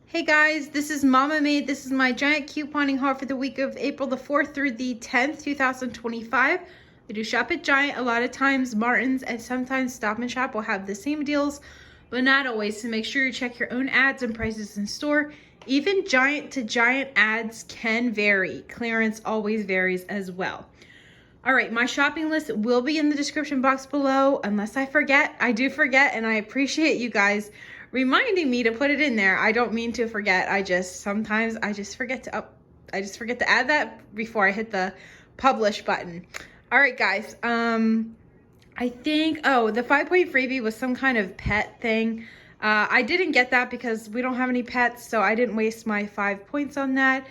Hey guys, this is Mama Made. This is my giant couponing haul for the week of April the 4th through the 10th, 2025. I do shop at Giant. A lot of times Martin's and sometimes Stop and Shop will have the same deals, but not always. So make sure you check your own ads and prices in store. Even Giant to Giant ads can vary. Clearance always varies as well. All right, my shopping list will be in the description box below unless I forget. I do forget, and I appreciate you guys reminding me to put it in there. I don't mean to forget. Sometimes I just forget to add that before I hit the publish button. All right, guys. I think the 5-point freebie was some kind of pet thing. I didn't get that because we don't have any pets, so I didn't waste my 5 points on that.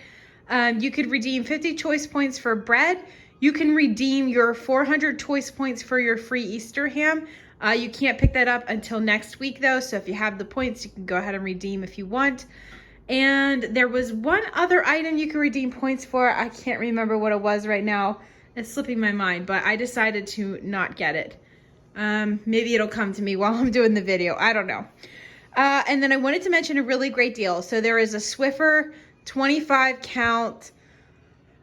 You could redeem 50 choice points for bread. You can redeem your 400 choice points for your free Easter ham. You can't pick that up until next week though, so if you have the points, you can go ahead and redeem if you want. And there was one other item you can redeem points for. I can't remember what it was right now. It's slipping my mind, but I decided to not get it. Maybe it'll come to me while I'm doing the video. I don't know. And then I wanted to mention a really great deal. So there is a Swiffer 25 count.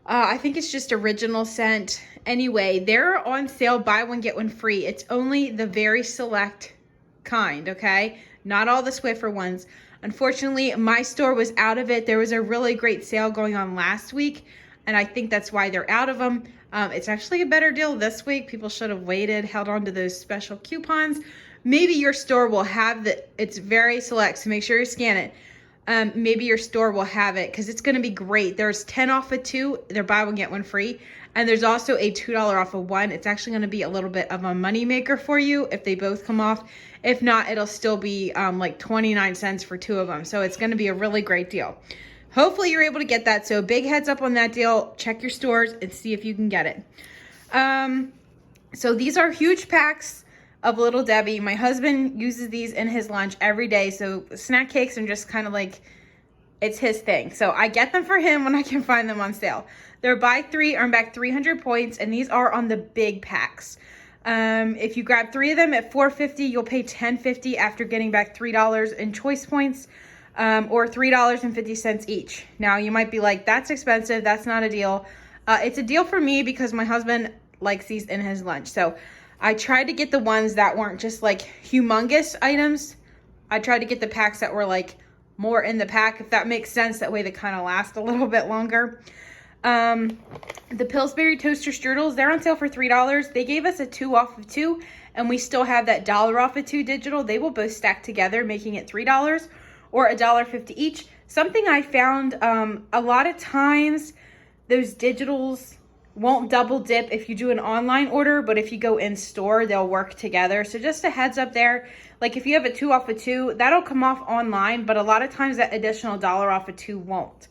I think it's just original scent. Anyway, they're on sale, buy one, get one free. It's only the very select kind, okay? Not all the Swiffer ones. Unfortunately, my store was out of it. There was a really great sale going on last week, and I think that's why they're out of them. It's actually a better deal this week. People should have waited, held on to those special coupons. Maybe your store will have it's very select, so make sure you scan it. Maybe your store will have it because it's going to be great. There's 10 off of 2. They're buy one, get one free. And there's also a $2 off of 1. It's actually going to be a little bit of a money maker for you if they both come off. If not, it'll still be like 29 cents for 2 of them. So it's going to be a really great deal. Hopefully you're able to get that. So big heads up on that deal. Check your stores and see if you can get it. So these are huge packs of Little Debbie. My husband uses these in his lunch every day. So snack cakes are just kind of like, it's his thing. So I get them for him when I can find them on sale. They're buy 3, earn back 300 points, and these are on the big packs. If you grab 3 of them at $4.50, you'll pay $10.50 after getting back $3 in choice points, or $3.50 each. Now you might be like, that's expensive, that's not a deal. It's a deal for me because my husband likes these in his lunch. So I tried to get the ones that weren't just like humongous items. I tried to get the packs that were like more in the pack, if that makes sense. That way they kind of last a little bit longer. The Pillsbury Toaster Strudels, they're on sale for $3. They gave us a 2 off of 2, and we still have that $1 off of 2 digital. They will both stack together, making it $3 or $1.50 each. Something I found, a lot of times those digitals won't double dip if you do an online order, but if you go in store, they'll work together. So just a heads up there. Like if you have a 2 off of 2, that'll come off online, but a lot of times that additional $1 off of 2 won't.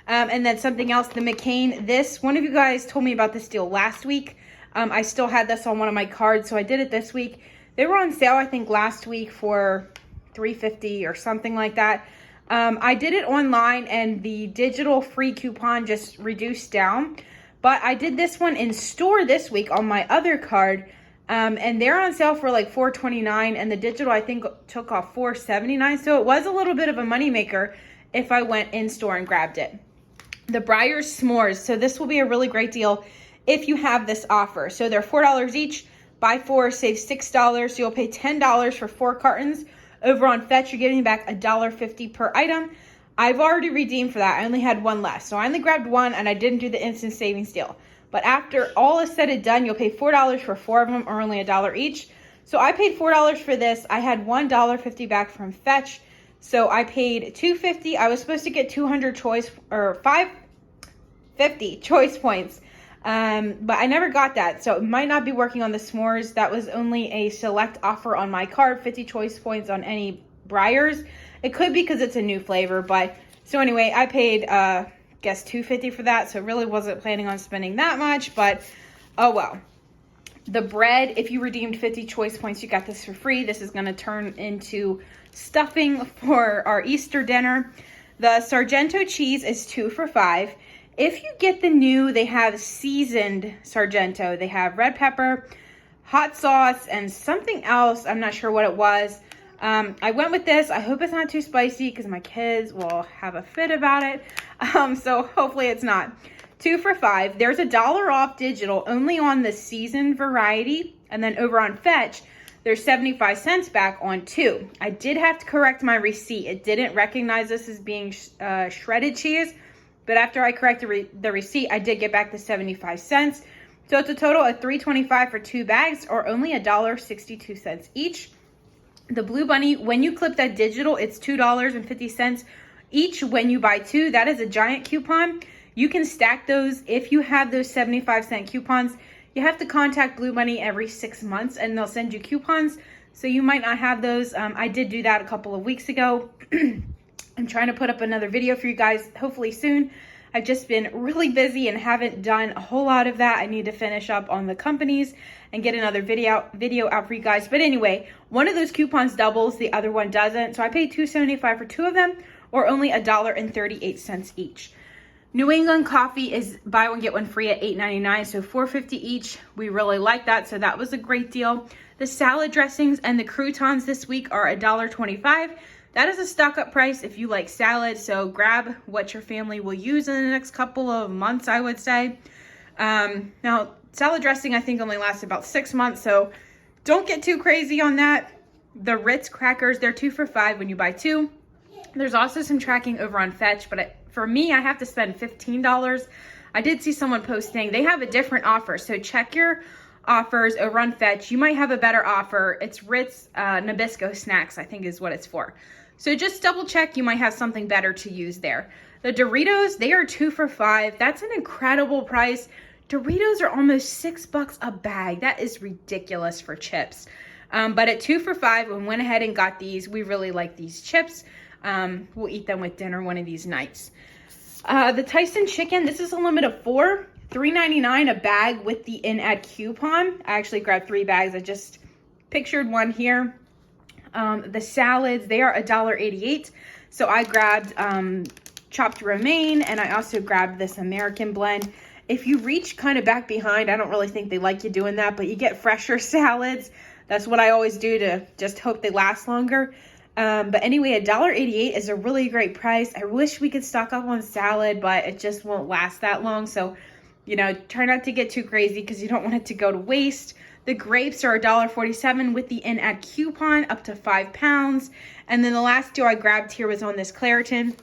And then something else, the McCain, one of you guys told me about this deal last week. I still had this on one of my cards, so I did it this week. They were on sale, I think, last week for $3.50 or something like that. I did it online, and the digital free coupon just reduced down. But I did this one in store this week on my other card, and they're on sale for like $4.29, and the digital, I think, took off $4.79. So it was a little bit of a moneymaker if I went in store and grabbed it. The Breyers s'mores. So this will be a really great deal if you have this offer. So they're $4 each. Buy 4, save $6. So you'll pay $10 for 4 cartons. Over on Fetch, you're getting back $1.50 per item. I've already redeemed for that. I only had 1 left. So I only grabbed 1, and I didn't do the instant savings deal. But after all is said and done, you'll pay $4 for 4 of them, or only $1 each. So I paid $4 for this. I had $1.50 back from Fetch. So I paid $2.50. I was supposed to get 200 choice, or 550 choice points. But I never got that. So it might not be working on the s'mores. That was only a select offer on my card, 50 choice points on any Breyers. It could be because it's a new flavor, but so anyway, I paid, guess $2.50 for that. So really wasn't planning on spending that much, but oh well. The bread, if you redeemed 50 choice points, you got this for free. This is going to turn into stuffing for our Easter dinner. The Sargento cheese is 2 for $5. If you get the new, they have seasoned Sargento. They have red pepper, hot sauce, and something else. I'm not sure what it was. I went with this. I hope it's not too spicy because my kids will have a fit about it. So hopefully it's not. 2 for $5. There's $1 off digital only on the seasoned variety. And then over on Fetch, there's 75 cents back on 2. I did have to correct my receipt. It didn't recognize this as being shredded cheese. But after I corrected the receipt, I did get back the 75 cents. So it's a total of $3.25 for 2 bags, or only $1.62 each. The Blue Bunny, when you clip that digital, it's $2.50 each when you buy 2. That is a giant coupon. You can stack those if you have those 75-cent coupons. You have to contact Blue Bunny every 6 months and they'll send you coupons. So you might not have those. I did do that a couple of weeks ago. I'm trying to put up another video for you guys, hopefully soon. I've just been really busy and haven't done a whole lot of that. I need to finish up on the companies and get another video out for you guys. But anyway, one of those coupons doubles, the other one doesn't. So I paid $2.75 for 2 of them, or only $1.38 each. New England coffee is buy one get one free at $8.99, so $4.50 each. We really like that, so that was a great deal. The salad dressings and the croutons this week are $1.25. That is a stock up price if you like salad, so grab what your family will use in the next couple of months, I would say. Now, salad dressing I think only lasts about 6 months, so don't get too crazy on that. The Ritz crackers, they're 2 for $5 when you buy 2. There's also some tracking over on Fetch, but for me, I have to spend $15. I did see someone posting, they have a different offer. So check your offers over on Fetch. You might have a better offer. It's Ritz Nabisco snacks, I think is what it's for. So just double check. You might have something better to use there. The Doritos, they are 2 for $5. That's an incredible price. Doritos are almost $6 a bag. That is ridiculous for chips. But at 2 for $5, we went ahead and got these. We really like these chips. We'll eat them with dinner one of these nights. The Tyson chicken, this is a limit of 4, $3.99 a bag with the in-ad coupon. I actually grabbed 3 bags. I just pictured one here. The salads, they are $1.88. So I grabbed chopped romaine, and I also grabbed this American blend. If you reach kind of back behind, I don't really think they like you doing that, but you get fresher salads. That's what I always do to just hope they last longer. But anyway, $1.88 is a really great price. I wish we could stock up on salad, but it just won't last that long. So, you know, try not to get too crazy because you don't want it to go to waste. The grapes are $1.47 with the in-ad coupon up to 5 pounds. And then the last 2 I grabbed here was on this Claritin.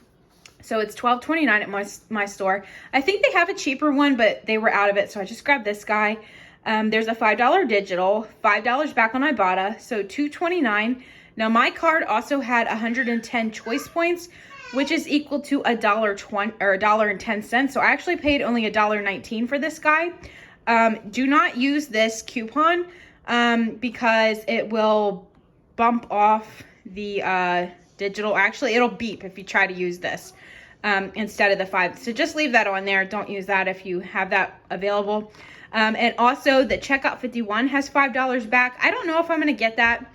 So it's $12.29 at my store. I think they have a cheaper one, but they were out of it. So I just grabbed this guy. There's a $5 digital, $5 back on Ibotta, so $2.29. Now my card also had 110 choice points, which is equal to $1.20 or $1.10. So I actually paid only $1.19 for this guy. Do not use this coupon because it will bump off the digital. Actually, it'll beep if you try to use this instead of the 5. So just leave that on there. Don't use that if you have that available. And also the checkout 51 has $5 back. I don't know if I'm going to get that.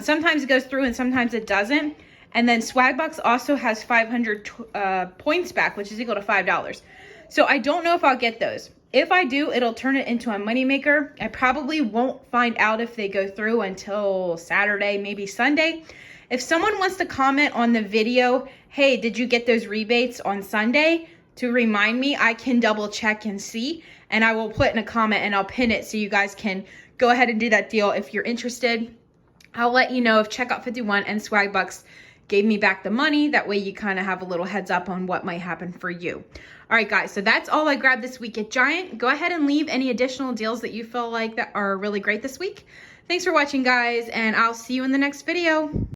Sometimes it goes through and sometimes it doesn't. And then swagbucks also has 500 points back, which is equal to $5. So I don't know if I'll get those. If I do, it'll turn it into a moneymaker. I probably won't find out if they go through until Saturday, maybe Sunday. If someone wants to comment on the video, hey, did you get those rebates on Sunday? To remind me, I can double check and see. And I will put in a comment and I'll pin it so you guys can go ahead and do that deal if you're interested. I'll let you know if Checkout 51 and Swagbucks gave me back the money. That way you kind of have a little heads up on what might happen for you. All right, guys, so that's all I grabbed this week at Giant. Go ahead and leave any additional deals that you feel like that are really great this week. Thanks for watching, guys, and I'll see you in the next video.